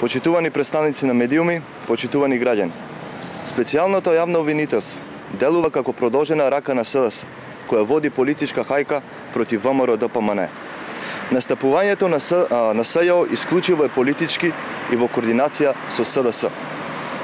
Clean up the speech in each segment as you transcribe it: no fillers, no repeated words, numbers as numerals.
Почитувани представници на медиуми, почитувани граѓани. Специјалното јавно обвинителство делува како продолжена рака на СДС, која води политичка хајка против ВМРО-ДПМНЕ. Настапувањето на СЈО исклучиво е политички и во координација со СДС.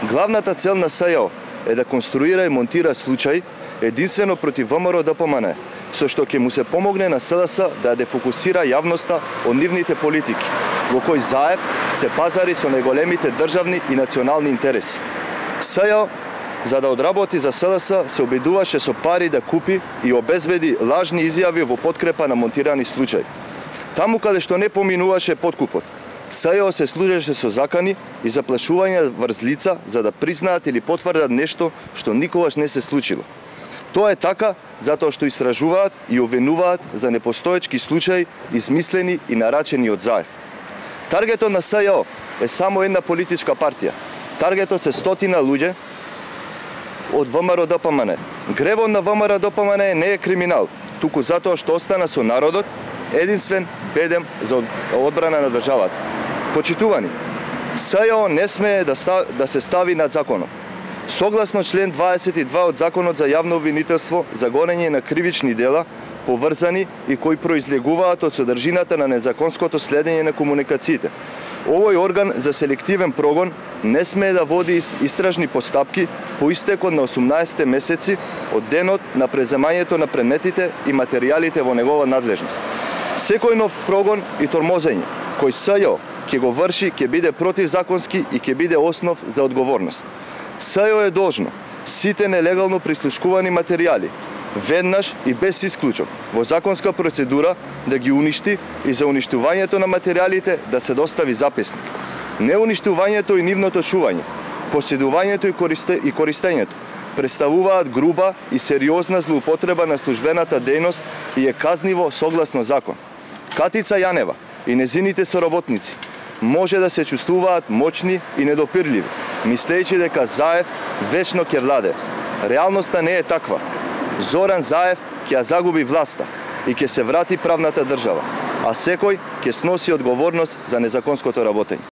Главната цел на СЈО е да конструира и монтира случај единствено против ВМРО-ДПМНЕ, со што ќе му се помогне на СДС да дефокусира јавноста од нивните политики, во кој ЗАЕВ се пазари со најголемите државни и национални интереси. СЈО, за да одработи за СДС, се обидуваше со пари да купи и обезбеди лажни изјави во подкрепа на монтирани случаи. Таму каде што не поминуваше подкупот, СЈО се служеше со закани и заплашување врз лица за да признаат или потврдат нешто што никогаш не се случило. Тоа е така затоа што истражуваат и обвинуваат за непостоечки случаи измислени и нарачени од ЗАЕВ. Таргетот на СЈО е само една политичка партија. Таргетот се стотина луѓе од ВМРО-ДПМНЕ. Гревот на ВМРО-ДПМНЕ не е криминал, туку затоа што остана со народот единствен бедем за одбрана на државата. Почитувани, СЈО не смее да се стави над законот. Согласно член 22 од Законот за јавно обвинителство за гонење на кривични дела, поврзани и кои произлегуваат од содржината на незаконското следење на комуникациите. Овој орган за селективен прогон не смее да води истражни постапки по истекот на 18 месеци од денот на преземањето на предметите и материјалите во негова надлежност. Секој нов прогон и тормозење кој СЈО ќе го врши ќе биде противзаконски и ќе биде основ за одговорност. СЈО е должно сите нелегално прислушкувани материјали веднаш и без исклучок во законска процедура да ги уништи и за уништувањето на материјалите да се достави записник. Неуништувањето и нивното чување, поседувањето и користењето представуваат груба и сериозна злоупотреба на службената дејност и е казниво согласно закон. Катица Јанева и незините соработници може да се чувствуваат моćни и недопирливи, мислејќи дека ЗАЕВ вечно ќе владее. Реалноста не е таква. Зоран ЗАЕВ ќе ја загуби власта и ќе се врати правната држава, а секој ќе сноси одговорност за незаконското работење.